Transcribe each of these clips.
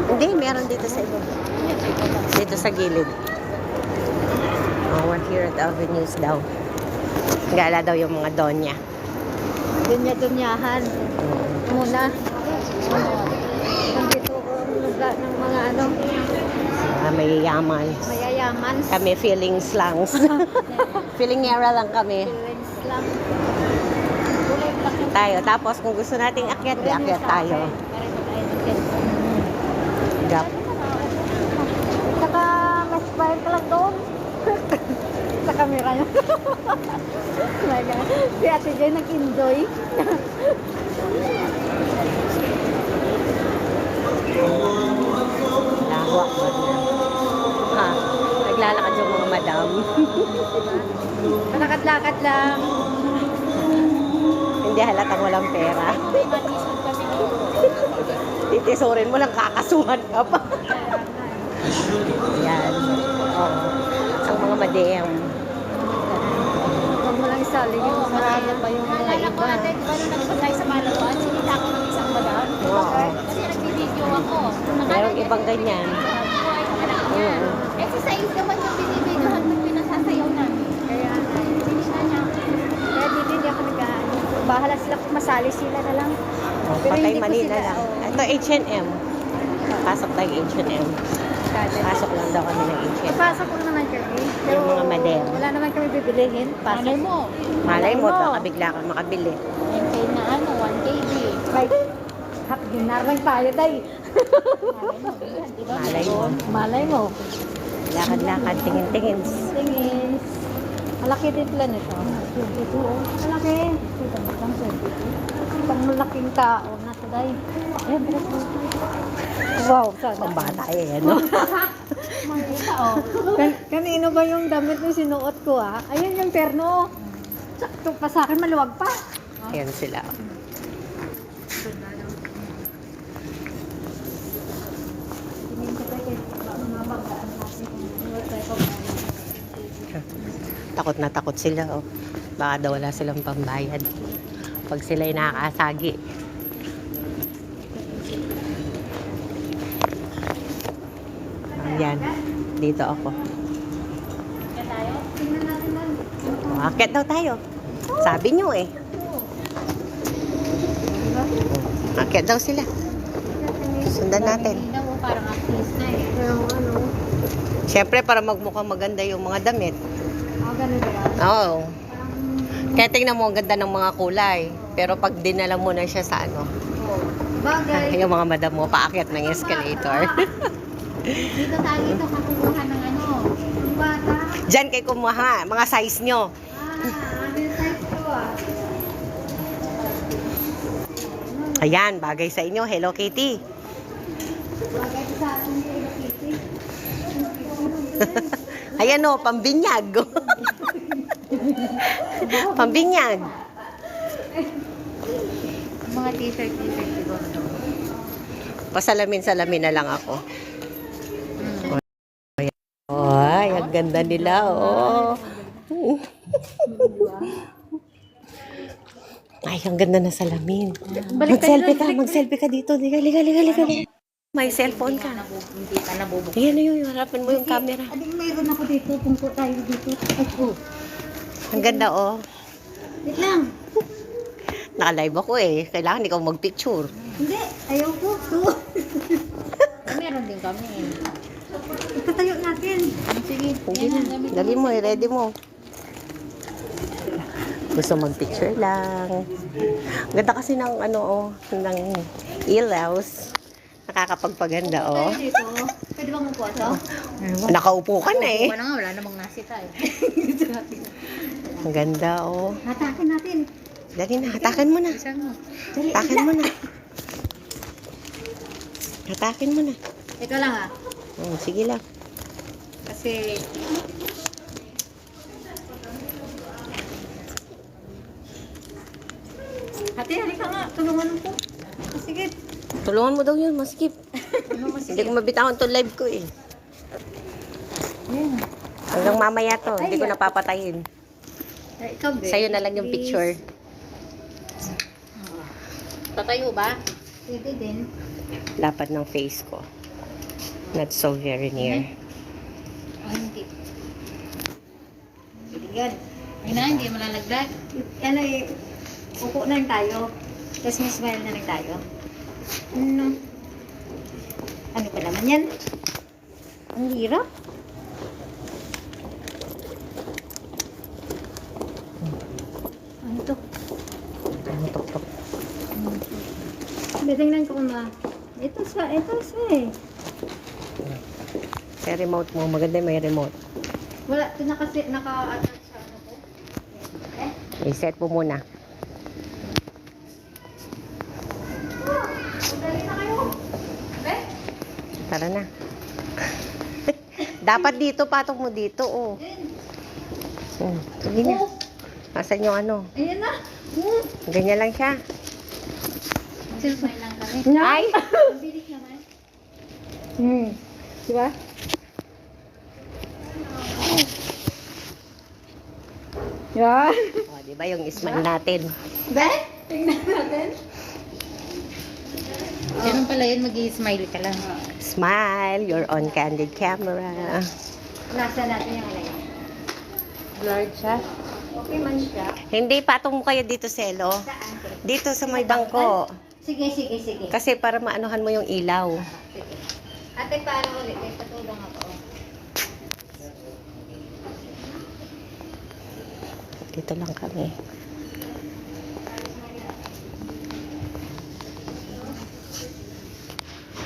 Hindi, meron dito sa iba. Dito sa gilid. Oh, we're here at Avenues daw. Gala daw yung mga donya. Dunya-dunyahan. Muna. Nandito ang lugar ng mga Mayayaman. mayayaman. Kami feeling slangs. Feeling era lang kami. Feelings lang. Tayo. Tapos kung gusto nating akyat, akyat tayo. Gap. Saka mas bahay ka lang doon. Sa camera niya. My God. Si Ate Joy nag-enjoy. Lahwak ba na? Ha? Naglalakad yung mga madam. Lakad-lakad lang. Hindi halatang walang pera. Titisurin mo lang, kakasuhan ka pa. Yan. Oo. Ang mga madam. Huwag mo lang isali yung marami pa yung mga Naalala ko iba. natin, di ba nung nagpunta sa Palawan, sinita ko ng isang madam. Oo. Kasi nag-video ako. Merong ibang ganyan. Oo. Exercise naman yung binibidyohan ng pinasasayaw namin. Kaya, Sinisya niya ako. kaya dito hindi ako nag-ano. Bahala sila kung masali sila na lang. Oh, Pero Patay hindi ko Manila sila, lang. oo. Ito H&M. Pasok tayo H&M. Pasok lang daw kami ng H&M. Ipasok ko naman kami. Pero Yung mga madam. wala naman kami bibilihin. Malay Pasok. mo, Malay mo, Ano? baka bigla kang makabili. maintain na 1 kg. Like, half dinar lang tayo, day. Malay mo. Malay mo. Lakad-lakad, tingin-tingin. Tingin. Malaki din pala nito. Ito, malaki. Ito, pang 22. Pang malaking tao na ito, day. Ayan, bilis mo. Wow, sana. Pambata eh, ano? Makita oh. Kanino ba yung damit na sinuot ko, ah? Ayan yung terno. Sakto pa sa akin, maluwag pa. Ayan sila. Tingin ko tayo, mga bagdaan natin. Takot na takot sila, oh. Baka daw wala silang pambayad. Pag sila'y nakakasagi. Ayan. Dito ako. Tingnan natin lang. Oh, akit daw tayo. Sabi nyo eh. Akit daw sila. Sundan natin. Hindi daw, parang artista eh. Yung ano, Siyempre, para magmukhang maganda yung mga damit. ganun ba? Oo. Parang, Kaya tingnan mo, ang ganda ng mga kulay. Pero pag dinala mo na siya sa ano, bagay. yung mga madam mo, paakyat ng escalator. Dito tayo dito kakukuha ng ano. Ang bata. Diyan kay kumuha, mga size nyo. Ano yung size ko, ah? Ayan, bagay sa inyo. Hello, Kitty. Bagay ko sa atin kay Kitty. Ayan o, pambinyag. Pambinyag. Mga t-shirt siguro. Pasalamin-salamin na lang ako. Ay, ang ganda nila, oh. Ay, ang ganda na salamin. Mag-selfie ka dito. Liga. May cellphone ka. Hindi ka nabubukas. Ayan yun, harapin mo yung camera. Ading mayroon ako dito. Tungko tayo dito. Ay, oh. Ang ganda, oh. Wait lang. Naka-live ako eh. Kailangan ikaw mag-picture. Hindi. Ayaw ko. Ito. Meron din kami eh. Itatayo natin. Sige, Hindi na. Dali mo, ready mo. Gusto mag-picture lang. Ang ganda kasi ng ano, oh, ng ilaws. Nakakapagpaganda, oh. Dito. Pwede bang upo ito? Nakaupo ka na eh. Wala nga, wala namang nasita eh. Ang ganda, oh. Hatakin natin. Dali na, hatakin mo na. Isang mo. Hatakin mo na. Hatakin mo na. Ito lang, ah. Sige lang. Kasi... Ate, halika nga. Tulungan mo po. Sige. Tulungan mo daw yun, maskip. Ano mas... Hindi ko mabitawan to live ko eh. Ayan. Hanggang mamaya to, hindi ko napapatayin. Ay, ikaw, babe. Sa'yo na lang yung picture. Tatayo ba? Pwede din. Lapad ng face ko. Not so very near. Oh, hindi. Yan. Ay na, hindi malalagdag. Ano eh, upo na lang tayo. Tapos may smile na lang tayo. Ano? Ano pa naman yan? Ang hirap. Ano to? Ano tok-tok? Tingnan ko ma. Ito eh. Sa remote mo. Maganda may remote. Wala, ito naka-attach sa ano ko. I-set mo muna. Dali na kayo. Tara na. Dapat dito, patong mo dito, oh. Sige na. Asan yung ano? Ayan na. Ganyan lang siya. Smile lang kami. Ay! Ang bilis naman. Diba? Yan. Oh, di ba yung smile natin? Be? Tingnan natin. Ganun pala yun, mag-i-smile ka lang. Smile, you're on candid camera. Nasa natin yung alay. Blurred siya. Okay man siya. Hindi, patong mo kayo dito, Selo. Saan? Dito sa may bangko. Sige. Kasi para maanuhan mo yung ilaw. Sige. Ate, paano ulit? May patulong ako. Dito lang kami.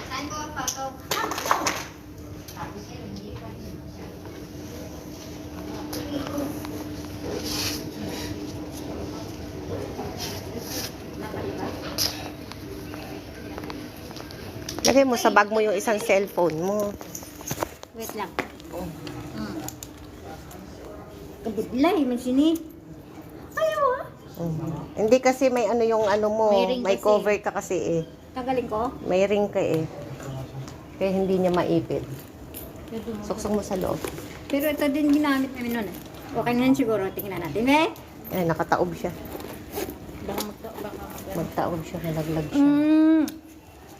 Saan ko patok? Lagay mo sa bag mo yung isang cellphone mo. Wait lang. Kabidlay, man sini. Ayaw ah. Hindi kasi may ano yung ano mo. May ring May kasi. cover ka kasi eh. Tanggalin ko? May ring ka eh. Kaya hindi niya maipit. Suksok mo sa loob. Pero ito din ginamit namin noon. Okay na yan siguro. Tingnan natin. Eh? Eh, nakataob siya. Baka Magtaob siya, nalaglag siya.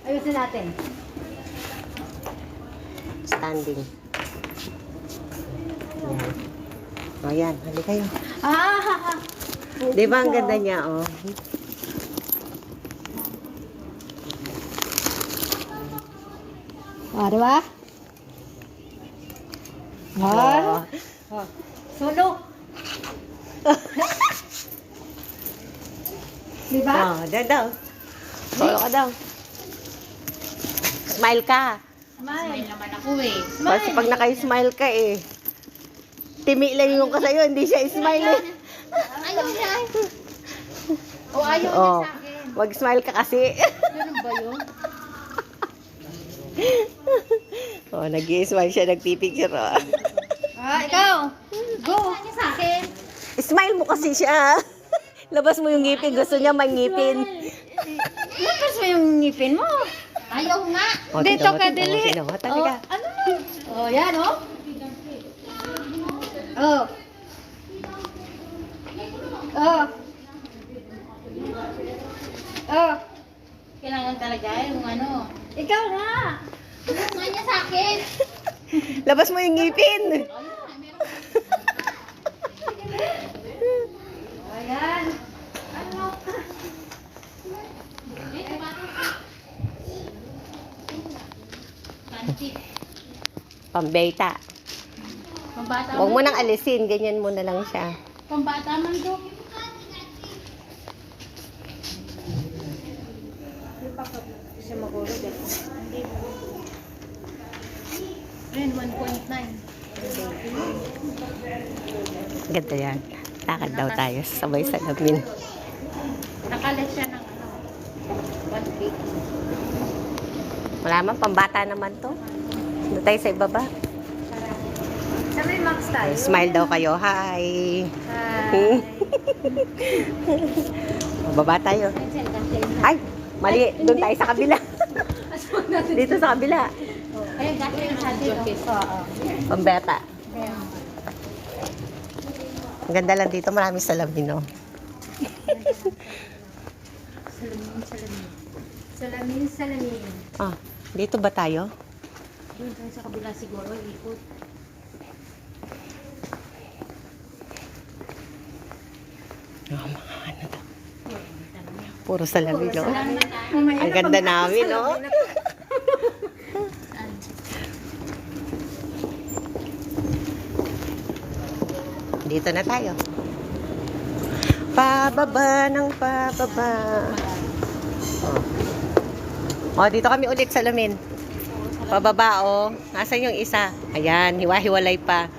Ayusin natin. Standing. Yan. O yan, hali kayo. Di ba ang ganda niya, oh? Diba? Oh. Sulok. Diba? Oh, daw. Solo ka daw. Smile ka. smile naman ako eh. Kasi pag naka-smile ka eh. Timi lang yung kasayo, hindi siya smile eh. Ayaw niya. O ayaw niya Oh, sa akin. mag-smile ka kasi. Ganun ba yun? Oh, nag-smile siya, nagpipicture. Oh. Ikaw. Go. Ayaw niya sa akin. Smile mo kasi siya. Labas mo yung ngipin, gusto niya may ngipin. Lakas mo yung ngipin mo. Ayaw nga. Oh, Dito tignan mo, ka, tignan mo, dili. tignan mo. Talaga. Ano? Oh, yan oh. Oh. Oh. Oh. Kailangan talaga yung ano. Ikaw nga. Ayaw nga niya sa akin. Labas mo yung ngipin. Ayan. Ano? Panty. Pambeta. Pambata Huwag mo man. nang alisin, ganyan mo na lang siya. Pambata man to. Ayun, 1.9. Ganda yan. Lakad daw tayo, sabay sa lamin. Nakalit siya ng ano. 1 week. Wala man, pambata naman to. Doon tayo sa ibaba. Sa may max tayo. Smile daw kayo. Hi! Hi. Baba tayo. Ay! Mali! Doon tayo sa kabila. Dito sa kabila. Ayun, dati yung sa dito. Pambeta. Ang ganda lang dito. Maraming salamin, no? Salamin. Ah, dito ba tayo? Doon tayo sa kabila siguro, ikot. Oh, mga ano to. Puro salamin, no? Ang ganda namin, no? Dito na tayo. Pababa ng pababa. Oh, dito kami ulit sa lamin. Pababa, oh. Nasaan yung isa? Ayan, hiwa-hiwalay pa.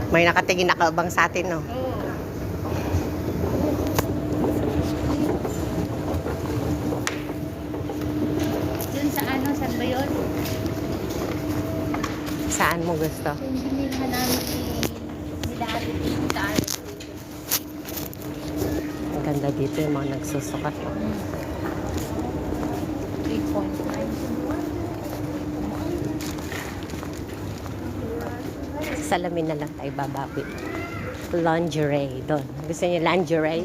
May nakatingin nakaabang sa atin, no? Doon sa ano, saan ba yun? Saan mo gusto? Yung binilhan namin nila ate dito sa atin. Ang ganda dito yung mga nagsusukat. 3.5. Salamin na lang tayo babawi. Lingerie doon. Gusto niyo lingerie?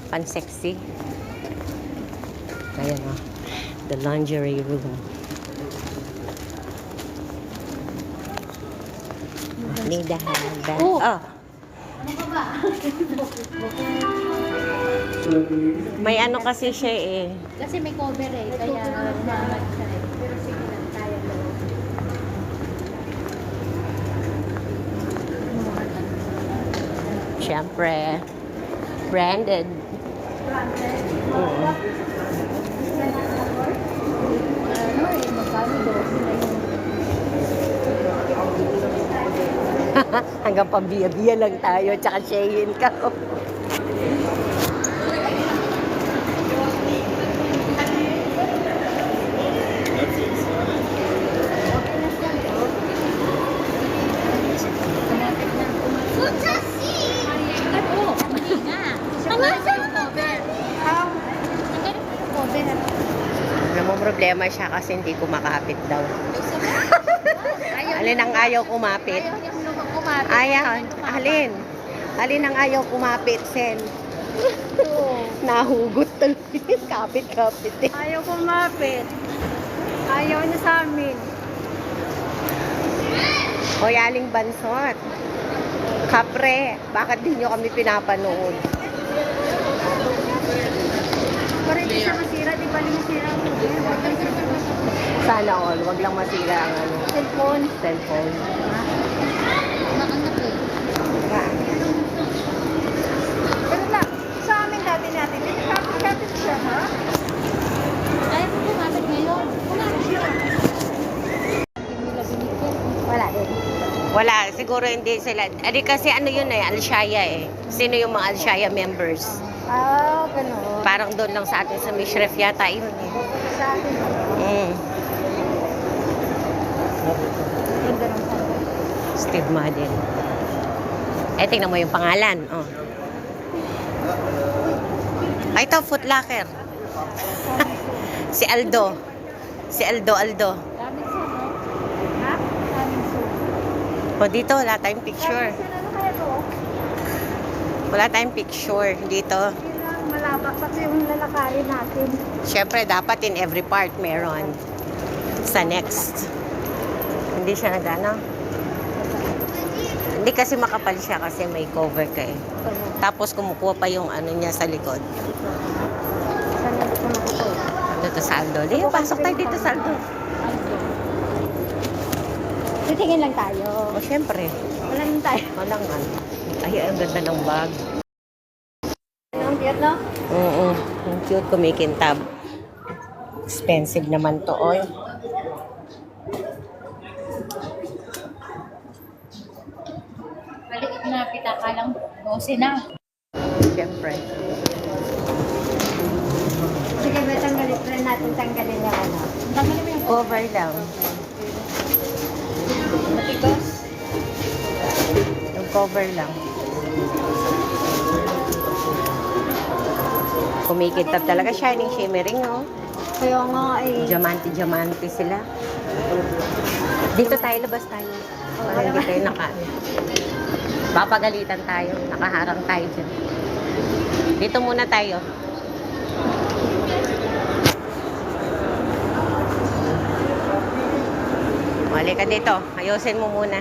Pan-sexy. Ayan o. The lingerie room. Need a handbag. Oh! Oh. Ano ka ba? May ano kasi siya eh. Kasi may cover eh, kaya naman siya eh. Pero sige lang, kaya lang. Siyempre, branded. Oo. Ano eh, magkano 12 na yun. Hanggang pambiya-biya lang tayo, tsaka shayin ka. Problema siya kasi hindi kumakapit daw. Alin ang ayaw kumapit? Ayaw. Alin? Alin ang ayaw kumapit, Sen? Nahugot tuloy. Kapit-kapit eh. Ayaw kumapit. Ayaw niya sa amin. Hoy, Aling Bansot. Kapre, bakit di nyo kami pinapanood? Para hindi siya masira, di ba masira ang Sana all, wag lang masira ang ano, cellphone. cellphone. Makanap eh. Pero na, sa amin dati natin, kapit siya, ha? Ayaw ko kumapit ngayon. Kumapit siya. Wala din. Wala, siguro hindi sila. Adi kasi ano yun eh, Alshaya eh. Sino yung mga Alshaya members? Ah, gano'n. Parang doon lang sa atin sa Mishref yata yun eh. Sa atin. Yung gano'n sa atin. Steve Madden. Eh, tingnan mo yung pangalan. Oh. Ay, ito, Foot Locker. Si Aldo. Si Aldo. Daming sa, no? Ha? Daming sa. O, dito, wala tayong picture. Ano kaya to? Wala tayong picture dito. Kailangan malabak kasi yung lalakarin natin. Siyempre, dapat in every part meron. Sa next. Hindi siya nagana. Hindi kasi makapal siya kasi may cover ka eh. Tapos kumukuha pa yung ano niya sa likod. Saan na ito nakuto? Dito sa Aldo. Di, pasok tayo dito sa Aldo. Titingin lang tayo. O, siyempre. Wala naman tayo. Walang ano. Ay, ang ganda ng bag. Ang cute, no? Oo. Ang cute, kumikintab. Expensive naman to, oy. Maliit na pitaka lang. 12 na. Siyempre. Sige, may tanggalin. Try natin tanggalin yung ano. Tanggalin mo yung Cover lang. matikos. Yung cover lang. Kumikintab talaga. Shining, shimmering, oh. Kaya nga eh. Diamante sila. Dito tayo, labas tayo. Para hindi tayo naka... Papagalitan tayo. Nakaharang tayo dyan. Dito muna tayo. Mali ka dito. Ayusin mo muna.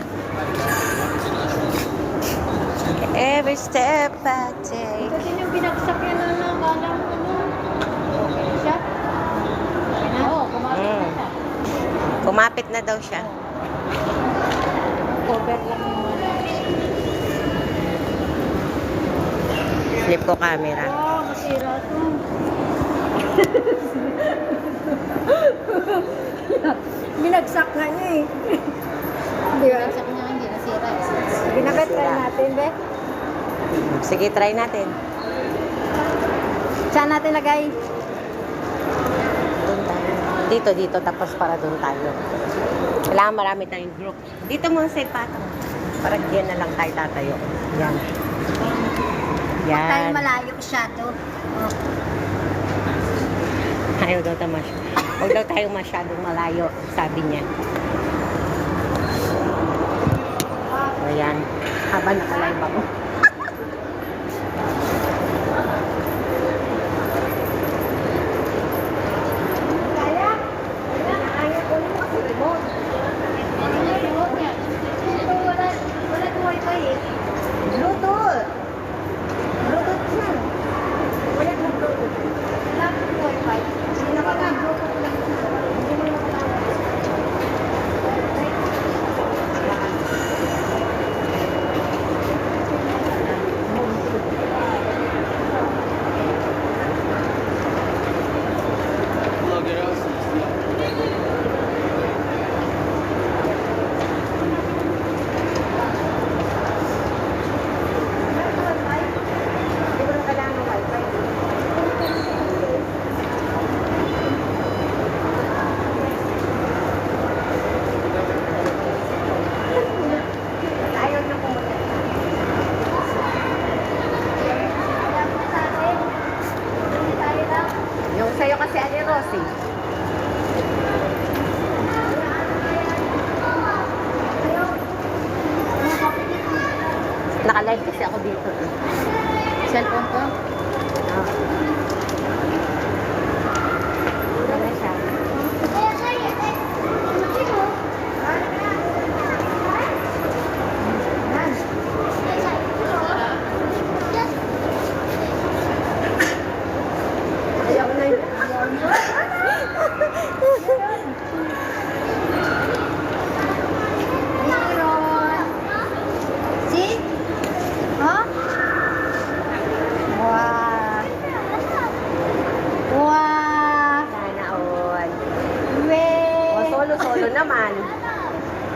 Every step I take. Kasi yung binagsak yan na lang, kala mo okay na siya? Oo, kumapit na siya. Kumapit na daw siya. Cover lang yung Flip ko camera. Wow, masira to. Binagsak nga niya eh. Di ba? Sa kanya hindi nasira. Binabet try natin, be. Sige, try natin. Saan natin lagay? Doon tayo. Dito, tapos para doon tayo. Kailangan marami tayong group. Dito mo sa patong. Para diyan na lang tayo tatayo. Yan. Huwag tayo Yan. malayo masyado. Oh. Ayaw daw tayo Huwag daw tayo masyadong malayo, sabi niya. Ayan. Habang nakalive ako. Bluetooth. Bluetooth na. Wala ng Bluetooth. Wala ng Wi-Fi. Hindi na pala Bluetooth lang. Hindi mo na yung sa'yo kasi Ate Rosie. Naka-live kasi ako dito. Cellphone ko? Wala na siya. Ayaw na yun. See? Huh? Wow. Wow. Sana all. Wey. O, solo-solo naman.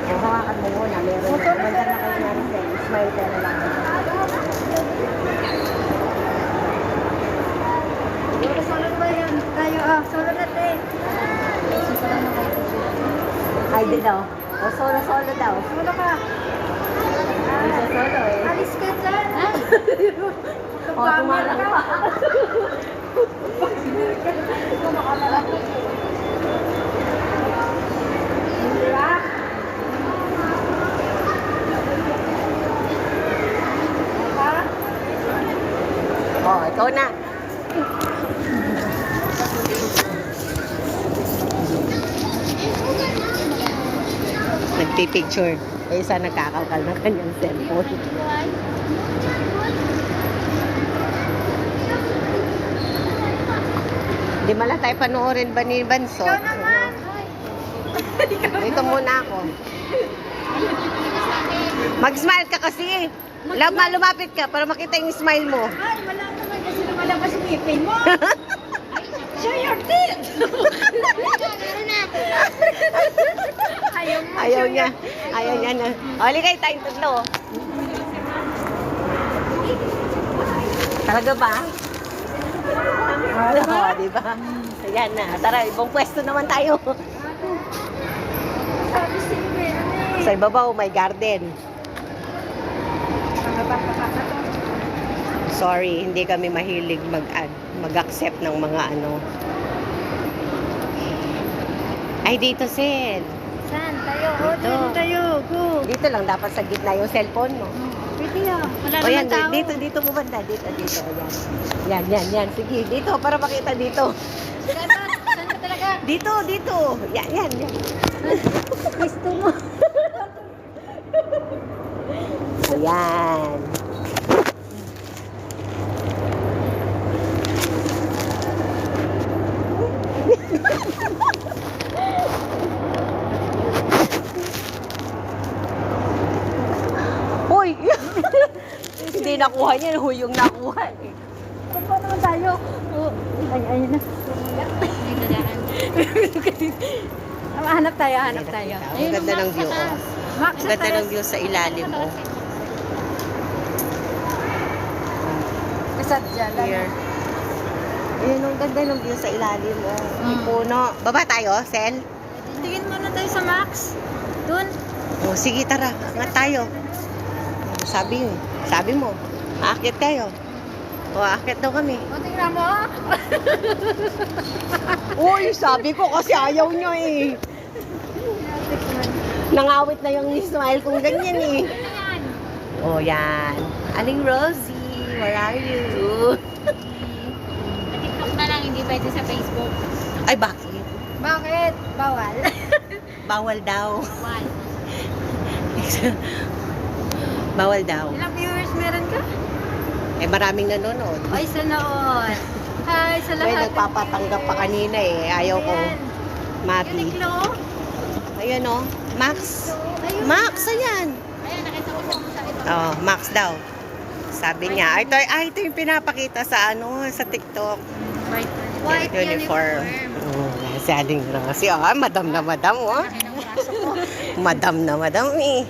O, hawakan mo muna. Meron na. Kumanda na kayo na rin. Smile ka na lang. Solo ba yan? Tayo, solo natin. Ay, di daw. O, solo-solo daw. Solo ka. Hindi siya solo eh. Alis ka dyan. O, tumarang pa. Diba? O, ikaw na. Nagpipicture. Eh, isa nagkakakal ng kanyang cellphone. Di mala tayo panoorin ba ni Banso? Ikaw naman. Dito muna ako. Mag-smile ka kasi. Lumapit ka para makita yung smile mo. Ay, wala naman kasi lumalabas yung ngipin mo. Show your teeth. Ayaw niya. Ayaw niya na. O, ligay tayong tatlo. Talaga ba? Oo, di ba? Ayan na. Tara, ibang pwesto naman tayo. Sabi si Sa ibabaw, may garden. Sorry, hindi kami mahilig mag-accept ng mga ano. Ay, dito, Sid. Saan? Tayo. O, Dito. dito tayo. Go. Dito lang dapat sa gitna yung cellphone mo. Kaya, wala O yan, naman tao. dito mo banda. Dito. Yan. Sige, dito, para makita dito. Saan ba? Saan ka talaga? Dito. Yan. Gusto mo. Ayan. Hoy! Hindi nakuha niya, yung nakuha eh. Saan naman tayo? Oh, ayun na. Hanap tayo. Ang ganda ng view, oh. Max, Ang ganda ng view sa ilalim, oh. Kasat dyan. Here. Ayun, ang ganda ng view sa ilalim, oh. May puno. Baba tayo, Sel? Tingin muna tayo sa Max. Doon. Oh, sige, tara. Angat tayo. Sabi mo, aakit tayo. O, aakit daw kami. O, tingnan mo. Uy, sabi ko kasi ayaw niya eh. Nangawit na yung smile kung ganyan eh. Oh, yan. Aling Rosie, where are you? TikTok na lang, hindi pwede sa Facebook. Ay, bakit? Bakit? Bawal. Bawal daw. One. Bawal daw. Ilang viewers meron ka? Eh, maraming nanonood. Ay, sa noon. Hi sa May lahat. nagpapatanggap pa kanina eh. Ayaw ko. Mati. Uniqlo. Ayan o. Max. Ayun. Max, ayan. Ayun, nakita ko sa ito. Oh, Max daw. Sabi niya, ito yung pinapakita sa sa TikTok. White uniform. Si Aling Rosie. Oh, madam na madam, oh. Madam na madam, eh.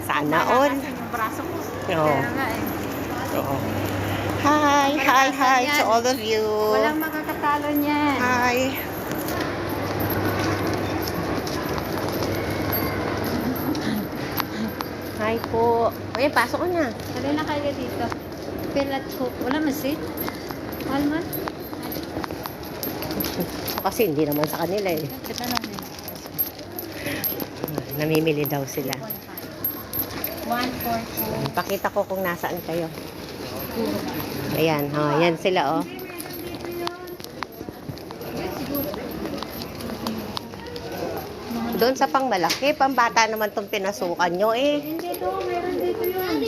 Sana all. Yung braso ko. Oh. Kaya nga eh. Oo. Hi to all of you. Walang makakatalo niyan. Hi. Hi po. O yan, pasok ko na. Dali na kayo dito. Pilat ko. Wala man seat. Mahal man. Kasi hindi naman sa kanila eh. Kita lang eh. Namimili daw sila. 142. Pakita ko kung nasaan kayo. Ayan, yan sila oh. Doon sa pangmalaki, pambata naman tong pinasukan nyo eh. Hindi to. Meron dito yun.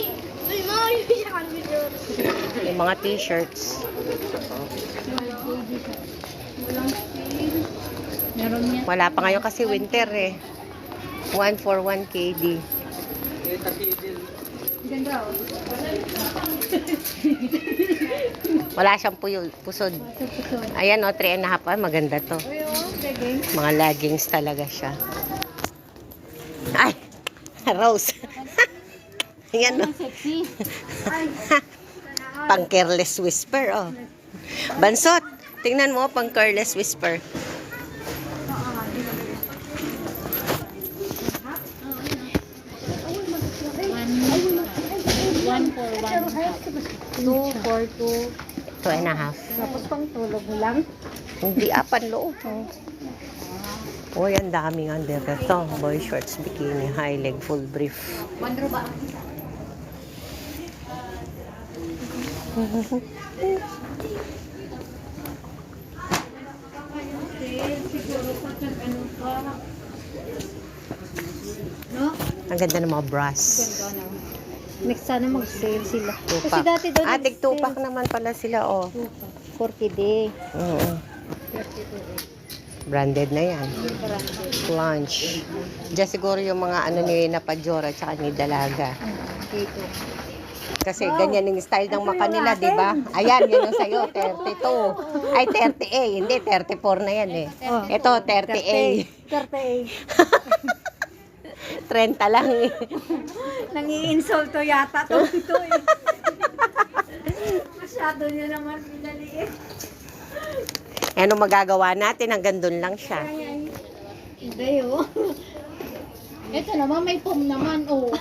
Yung mga t-shirts. Meron niya. Wala pa ngayon kasi winter eh. 141 KD. Ganda oh. Wala siyang pusod. Ayan o, 3.5. Maganda to. Uy oh, leggings. Mga leggings talaga siya. Ay! Rose. Ayan o. Sexy. Pang careless whisper oh. Bansot, tingnan mo pang careless whisper. One for one. 2 for 2. 2.5. Tapos pang tulog mo lang. Hindi apan loob. Oh, yan daming under ito. Boy shorts, bikini, high leg, full brief. Wandro ba? No? Ang ganda ng mga bras. Ganda na. Next sana mag-sale sila. Kasi Tupak. dati daw Atik tupak naman pala sila oh. 40 day. Oo. Branded na yan. Lunch. Diyan siguro yung mga ano ni Napajora tsaka ni Dalaga. Dito. Kasi ganyan yung style ng maka nila, di ba? Ayan, yun yung sa'yo, 32. Ay, 30A. Hindi, 34 na yan eh. Oh. Ito, 30A. 30. 30 lang eh. Nangi-insulto yata to ito eh. Masyado niya naman pinaliit. Ano magagawa natin? Hanggang doon lang siya. Hindi oh. Ito naman, may foam naman. Oh.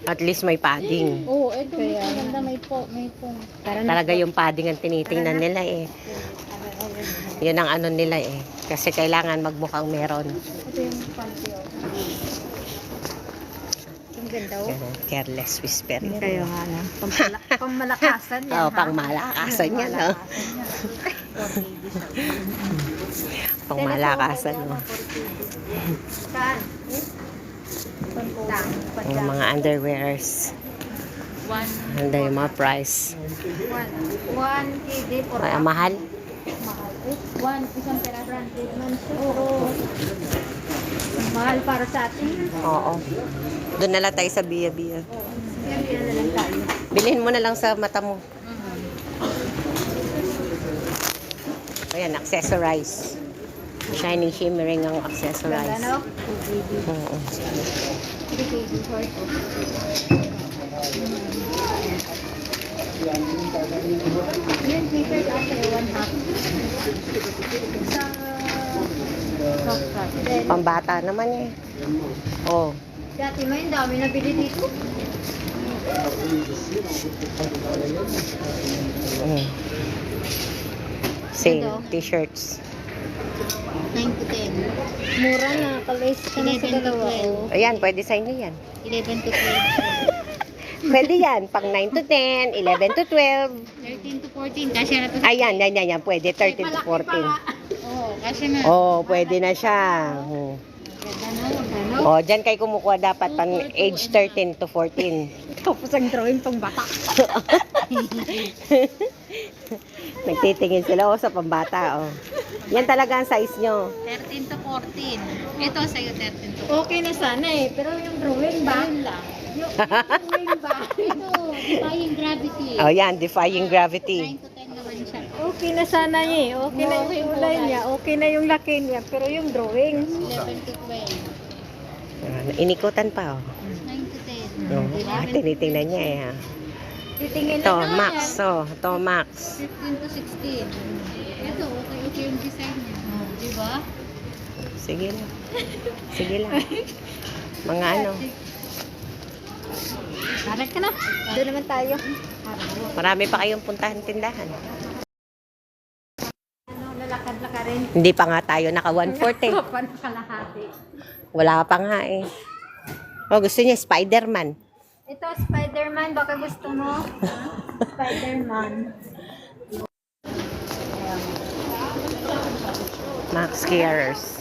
At least may padding. Oh, ito Kaya mas maganda, may foam. Talaga yung padding ang tinitingnan nila eh. Yun ang ano nila eh. Kasi kailangan magmukhang meron. Ito yung panty oh. Ang ganda oh. Ganun, careless whisper yan. Kayo nga na. Pangmalakasan yan. Oo, pangmalakasan yan, no? Pangmalakasan, no? Saan? Yung mga underwears. Ang yung mga price. 1 KD for Ay, ang mahal. mahal. Isang pera branded man siya. Oo. Mahal para sa atin. Oo. Doon na lang tayo sa Biya-Biya. Yan na lang tayo. Bilhin mo na lang sa mata mo. Ayan, accessorize. Shiny, shimmering ang accessorize. Ganda no? 2 KD. Oo. 3 KD for Yan, t-shirt ate, 1/2. Sa soft cut. Then, Pambata naman eh. Oh. dati may dami na bili dito. Mm. Sale, t-shirts. 9 to 10. Mura na, kalis ka na sa 11 to dalawa. 12. Ayan, pwede sa inyo yan. 11 to 12. Pwede yan, pang 9 to 10, 11 to 12. 13 to 14. Kasya na to. Ayan, yan. Pwede 13 to 14. Oo, kasya na. Oh, pwede na siya. Oh. Ano? Oh, dyan kayo kumukuha dapat pang age 13 to 14. Tapos ang drawing pang bata. Nagtitingin sila sa pambata. Oh. Yan talaga ang size nyo. 13 to 14. Ito sa'yo 13 to 14. Okay na sana eh, pero yung drawing ba? Ayun lang. Yung drawing ba? Ito, defying gravity. Oh, yan, defying gravity. 9 to 10 naman siya. Okay na sana niya eh. Okay na yung kulay niya. Okay na yung laki niya. Pero yung drawing. 11 to 12. Inikutan pa, oh. 9 to 10. Oh, tinitingnan niya eh. Ha. Titingin Ito, na Max. Oh, ito, Max. 15 to 16. Ito, okay yung design niya. Diba? Sige lang. Sige lang. Mga ano. Harap ka na. Doon naman tayo. Marami pa kayong puntahan tindahan. Ano, lalakad-laka rin. Hindi pa nga tayo naka 1/4 eh. Paano kalahati? Wala pa nga eh. Oh, gusto niya Spider-Man. Ito, Spider-Man. Baka gusto mo? Spider-Man. Max Cares.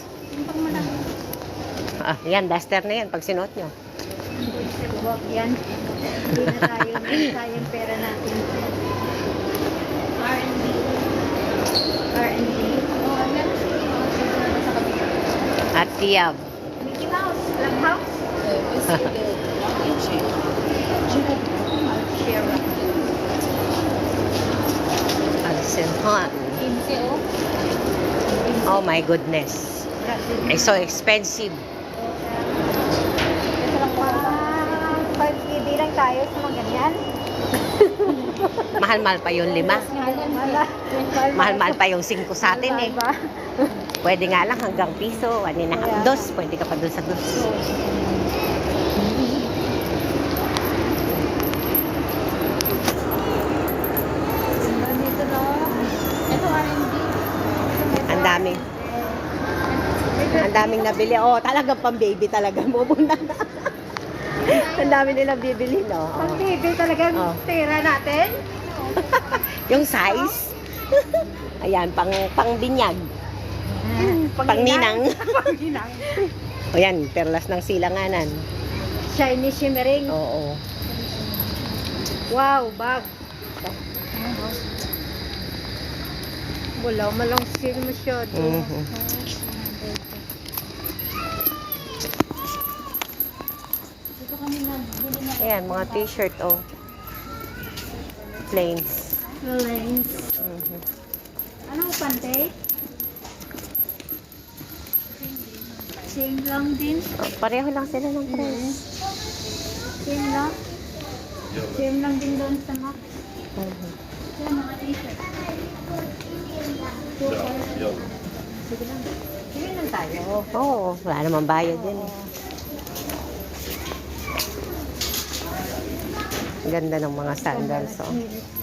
Ah, yan, duster na yan pag sinuot nyo. Huwag yan. Hindi na tayo. Hindi sayang pera natin. R&D. R&D. At Tiab. Mickey Mouse. Clubhouse. Alsenhon. Oh my goodness. It's so expensive. Pag ibilang tayo sa mga ganyan. Mahal-mahal pa yung 5. Mahal-mahal pa yung 5 sa atin eh. Pwede nga lang hanggang piso, 1.5, 2. Pwede ka pa doon sa 2. Dito no. Ito R&D. Ang dami. Ang daming nabili. Oh, talagang pang-baby talaga. Mubuna na. Ang dami nilang bibili, no? Pang Oh. TV talagang Oh. tira natin. Yung size. Ayan, pang binyag. Pang ninang. Panghinang. O yan, perlas ng silanganan. Shiny shimmering. Oo. Wow, bag. Wala, malong seal masyado. Mhm. Dito kami nagbili na. Ayan, mga t-shirt, oh. Plains. Lanes. Mhm. Anong pante? Same lang din. Oh, pareho lang sila ng price. Same lang. Same lang din doon sa Mac. Mhm. Yan, mga t-shirt. Sige lang. Sige lang tayo. Oo, wala namang bayad yan eh. Ganda ng mga sandals, oh.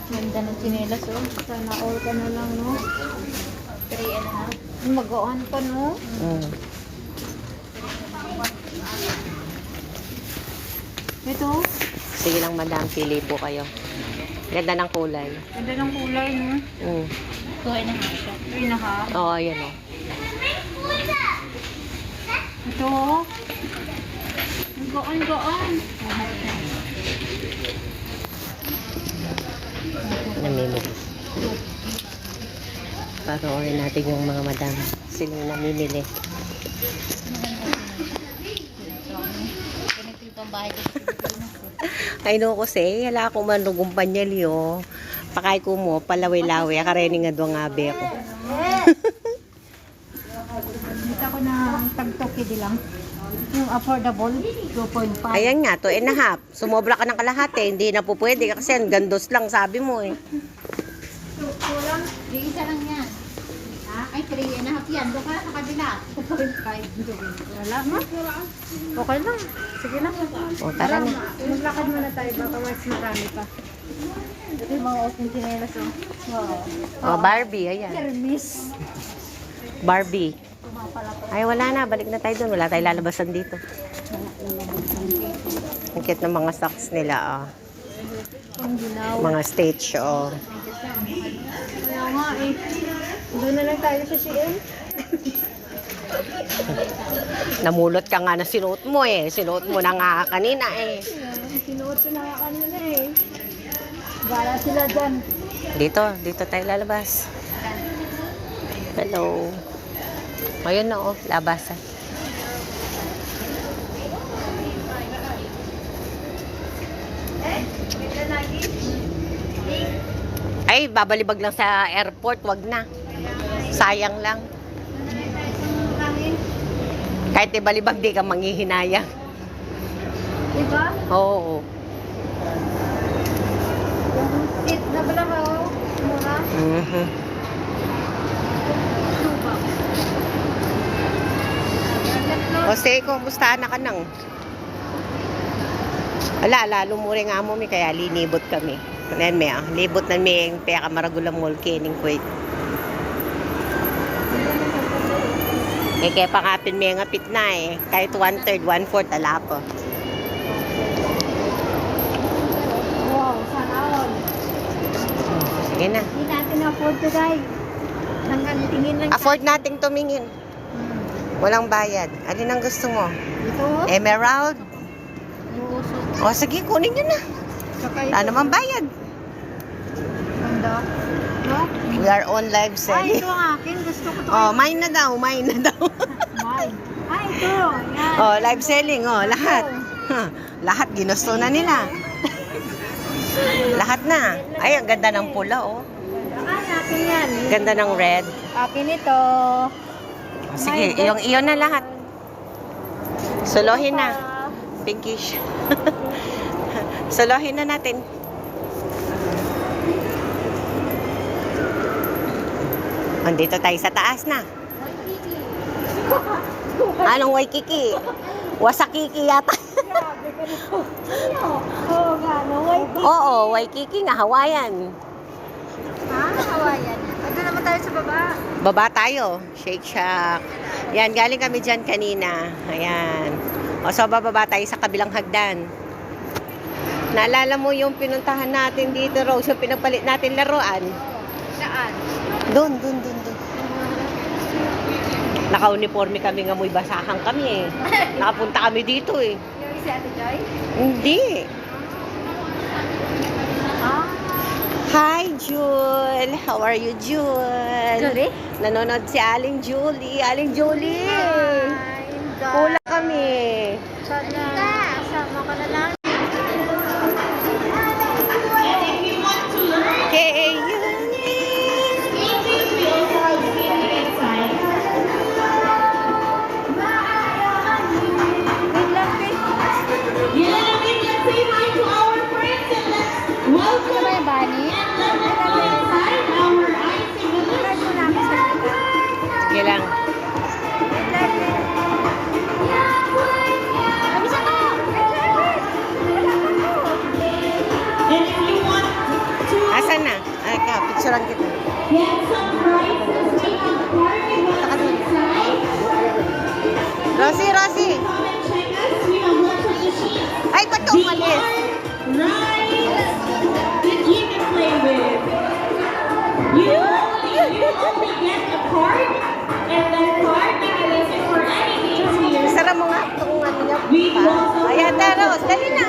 Ganda ng chinelas, oh. Sana all ka na lang, no? 3.5. Mag-on pa, no? Mm. Ito. Sige lang, madam. Pili po kayo. Ganda ng kulay. Ganda ng kulay, no? Mm. 2.5 siya. 3.5. Oo, ayan o. Ito. Ang gaan-gaan. Namimili. Paroorin natin yung mga madam. Sila yung namimili. Ganito yung pambahay ko sa Pilipinas. Ay no ko say, hala ko man rugong panyalyo. Pakay ko mo, palaway-laway. Akareni nga doon nga be ako. Dito ko na tagtoki di lang. Yung affordable, 2.5. Ayan nga, 2.5. Sumobra ka ng kalahati, hindi na po pwede kasi ang gandos lang sabi mo eh. Kulang. Yung isa lang yan. Ay, 3.5 yan. Doon ka sa kabila. 2.5. Wala ma. Okay lang. Sige na. O tara na. Maglakad muna tayo. Baka mas marami pa. Ito yung mga open chinelas. O Oh. Barbie, ayan. Hermes. Barbie. Ay wala na, balik na tayo doon. Wala tayo lalabasan dito. Ang cute ng mga socks nila, oh. Ang ginaw. Mga stitch, oh. Kaya nga eh. Doon na lang tayo sa CM. Namulot ka nga na sinuot mo eh. Sinuot mo na nga kanina eh. Sinuot ko na nga kanina eh. Bala sila dyan. Dito tayo lalabas. Hello. Ayun na oh, labasan. Ay, babalibag lang sa airport, wag na. Sayang lang. Kahit ibalibag, di ka manghihinayang. Diba? Oo. Yung seat na pala ka oh. Mura. Mhm. O say, kumusta na ka nang? Wala, lalo mo rin nga mo mi, kaya linibot kami. Then may libot na may yung peka maragulang mall kining Kuwait. Eh, kaya pangapin may nga pit na eh. Kahit 1/3, 1/4, ala po. Wow, sana all. Sige na. Hindi natin afford today. Hanggang tingin lang. Afford nating tumingin. Walang bayad. Alin ang gusto mo? Ito. Emerald? Yung uso. O sige, kunin nyo na. Saka Wala naman bayad. Ganda. No? We are on live Ay, selling. ito ang akin. Gusto ko ito. Oh, mine na daw, mine na daw. Mine. Ay, ito. Yan. Oh, live selling, oh, lahat. Huh, lahat ginusto na nila. Lahat na. Ay, ang ganda ng pula, oh. Ay, akin yan. Ganda ng red. Akin ito. Sige, iyon na lahat. Solohin na. Pinkish. Solohin na natin. Andito tayo sa taas na. Anong Waikiki? Wasakiki yata. Oo, gano. Wait. Oo, Waikiki nga, Hawaiian. Ha? Hawaiian. Ito naman tayo sa baba. Baba tayo. Shake Shack. Yan, galing kami dyan kanina. Ayan. O, so bababa tayo sa kabilang hagdan. Naalala mo yung pinuntahan natin dito, Rose, yung pinagpalit natin laruan? Saan? Doon. Naka-uniforme kami nga, muy basahan kami eh. Nakapunta kami dito eh. Yung si Ate Joy? Hindi. Ah. Hi, Jul. How are you, Jul? Julie? Nanonood si Aling Julie. Aling Julie! Pula kami. Sana. Sama ka na lang. Wait lang, wait. Ano ba yung bunny? Wait mo na ako sa kanya. Sige lang. Wait lang, wait. Abisa ka! Asan na? Ay, ka, picturean kita. Rosie! Ay, ba't ka umalis? rides that you can play with. You only get a card, and that card can be used for any games here. Sara mo nga itong ano niya. We also Ayan, Taros, dali na.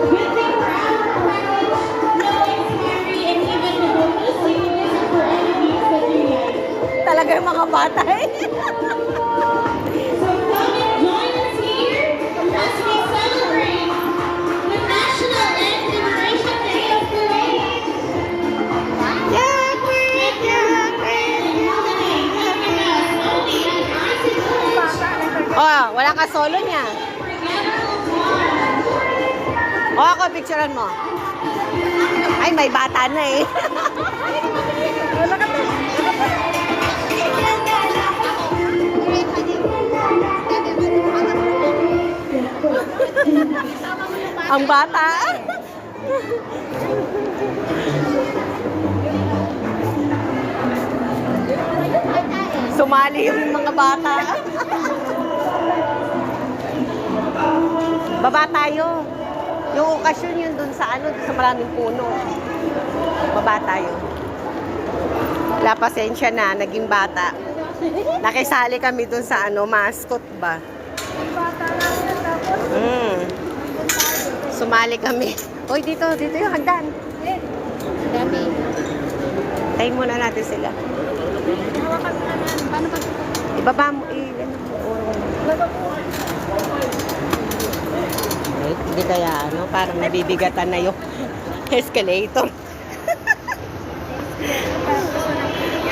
good thing for our friends, no expiry, and even the bonus, you can use it for any games that you like. Talaga yung mga bata eh. So come and join us here as we celebrate the National and Liberation Day of Kuwait. Jacqueline, Jacqueline. Oh, wala ka solo niya. O, ako, picturean mo. Ay, may bata na eh. Ang bata. Sumali yung mga bata. Baba tayo. Yung okasyon yun dun sa ano, dun sa maraming puno. Baba tayo. Wala, pasensya na, naging bata. Nakisali kami dun sa ano, mascot ba? Sumali kami. Hoy, dito yung hagdan. Dami. Tayo muna natin sila. Paano pag... Ibaba mo, ano mo. Hindi kaya, ano, parang nabibigatan na yung escalator.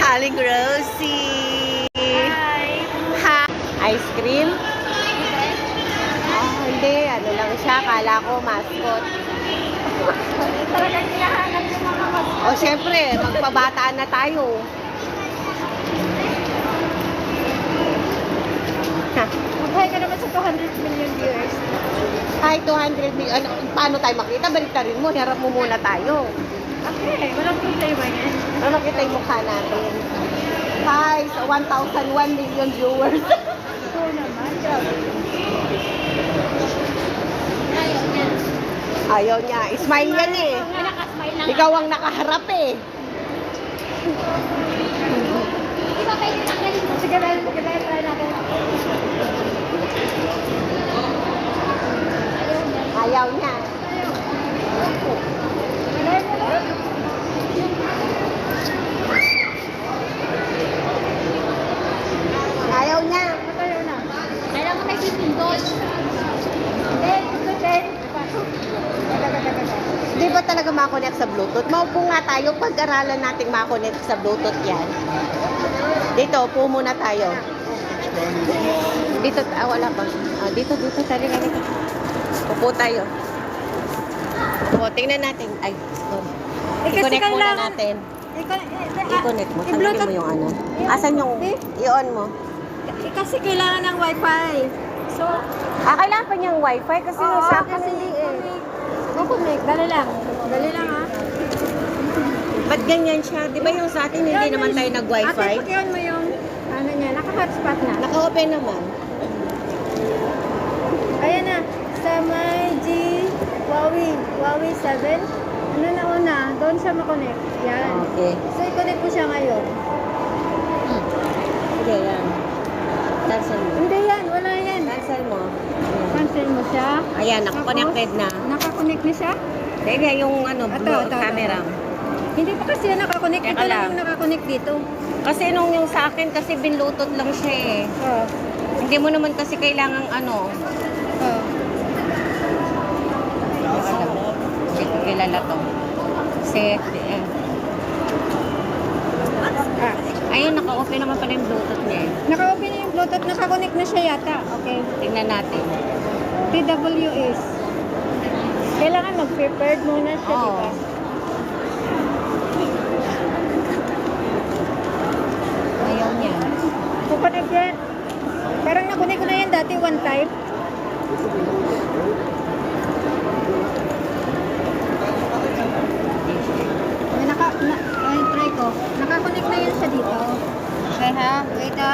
Aling Rosie! Hi! Ice cream? Hindi. Ano lang siya. Kala ko mascot. O, syempre, magpabataan na tayo. Mag-hi ka naman sa 200 million viewers. Kahit 200 million, ano, paano tayo makita? Baliktarin mo, harap mo muna tayo. Okay, walang problema yan. Para makita yung mukha natin. Hi, so 1,001 million viewers. Ito naman, grabe. Ayaw niya. Smile yan eh. Nakasmile lang. Ikaw ang nakaharap eh. Di ba pwede tanggalin mo? Sige, try natin. Ayaw niya. Ayaw niya. Tayo na. Kailangan mo tayo pipindot. Di ba talaga makonect sa Bluetooth? Maupo nga tayo. Pag-aralan nating makonect sa Bluetooth yan. Dito, upo muna tayo. Dito, wala pa. Dito, tali ka dito. Upo tayo. O, tingnan natin. Ay, sorry. I-connect muna natin. I-connect mo. Tanggalin mo yung ano. Asan yung i-on mo? Kasi kailangan ng wifi. So, Kailangan pa niyang wifi kasi yung sa akin hindi eh. Connect. Dali lang ha. Ba't ganyan siya? Di ba yung sa atin hindi naman tayo Ate, nag-wifi? pag-on mo yung ano niya, naka-hotspot na. Naka-open naman. Ayan na, sa may Huawei 7. Ano na una? Doon siya makonect. Yan. Okay. So, i-connect ko siya ngayon. Sige, yan. Cancel mo. Hindi yan, wala yan. Cancel mo. Cancel mo siya. Ayan, naka-connected na. Naka-connect na siya? Sige, yung ano, Ito. camera. Hindi pa kasi yan naka-connect. Teka Ito lang lang. yung naka-connect dito. Kasi nung yung sa akin, kasi binlutot lang siya eh. Oh. Hindi mo naman kasi kailangang ano. Oh. Hindi ko kilala to. Kasi, ayun, naka-open naman pala yung Bluetooth niya eh. Naka-open na yung Bluetooth. Naka-connect na siya yata. Okay. Tingnan natin. TWS. Kailangan mag-prepared muna siya, Oo. di ba? Ayaw niya. Kukonek yan. Parang nakunik ko na yan dati one time. Ay, try ko. Nakakonek na yan siya dito. Okay ha? Wait ha.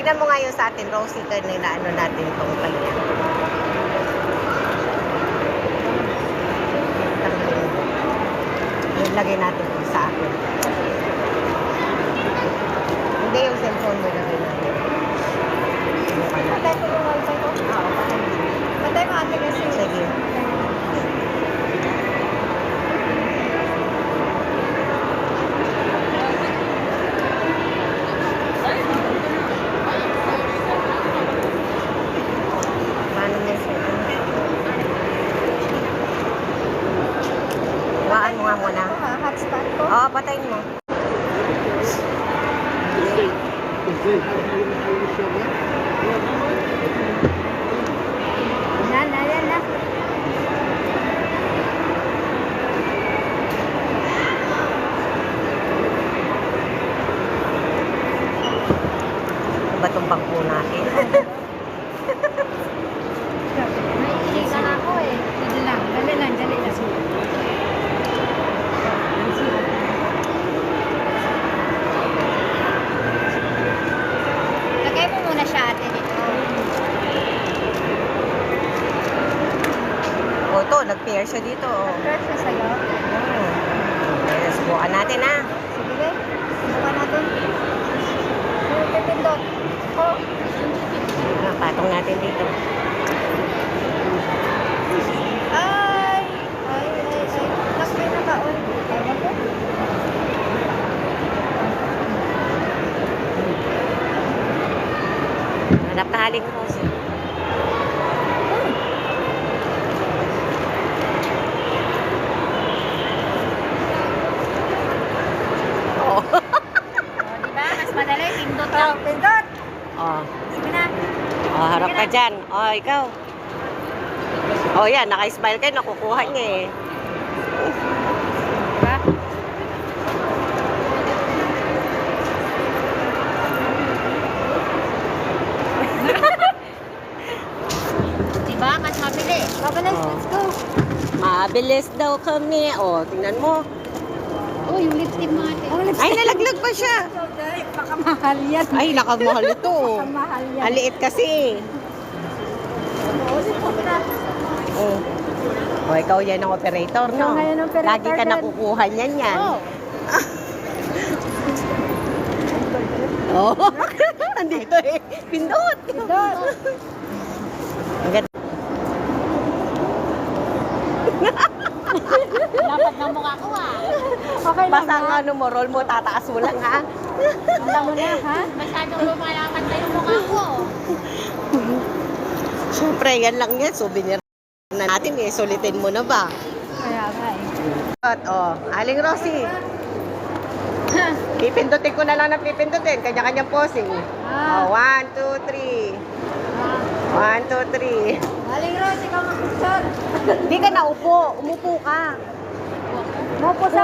Tignan mo nga yung sa atin, Rosie, kanina ano natin itong kanya. Lagay natin ito sa akin. Hindi yung cellphone mo lagay natin. Patay ko yung wifi ko. Oo, patay mo. Patay mo ate kasi. Sige. Paano mo siya? Waan mo nga muna. Hotspot ko. Oo, patayin mo. Yan na, yan na. Ano ba itong bangko natin? Naiinig na ako eh. Dali lang, dali lang, dali lang. Lagay mo muna siya ate dito. O ito, nag-pair siya dito. Oh. Fresh na sa'yo. Okay, subukan natin ha. Sige be. Subukan natin. Pipindot. Oh. Patong natin dito. Ay. Ay. Nakpay na ka-on. Ewan ko. Hanap ka haling rose. Oh. O, diba? Mas madali. Pindot lang. Pindot. Oh. Sige na. Oh, harap ka dyan. Oh, ikaw. Oh, yan. Naka-smile kayo. Nakukuha niya eh. Diba? Diba? Mas mabilis. Mabilis. Oh. Let's go. Mabilis daw kami. Oh, tingnan mo. Oh, yung lipstick mo ate. Ay, nalaglag pa siya. Baka mahal yan. Ay, nakamahal ito. Baka mahal yan. Ang liit kasi. Oh. Oh, ikaw yan ang operator, no? Ikaw ngayon ang operator Lagi ka dun. nakukuha niyan yan. Oh. Oh. Andito eh. Pindot. Pindot. Ang ganda. Dapat na mukha ko ah. Okay lang Basta ang ha? ano mo, roll mo, tataas mo lang ha. Alam mo na ha? Masyadong lumalapat na yung mukha ko. Siyempre, yan lang yan. Souvenir na natin eh. Sulitin mo na ba? Kaya nga eh. At, oh, Aling Rosie. Pipindutin ko na lang na pipindutin. Kanya-kanyang posing. Ah. Oh, 1, 2, 3. 1, 2, 3. Aling Rose, ikaw mag-picture. Hindi ka naupo. Umupo ka. Mopo sa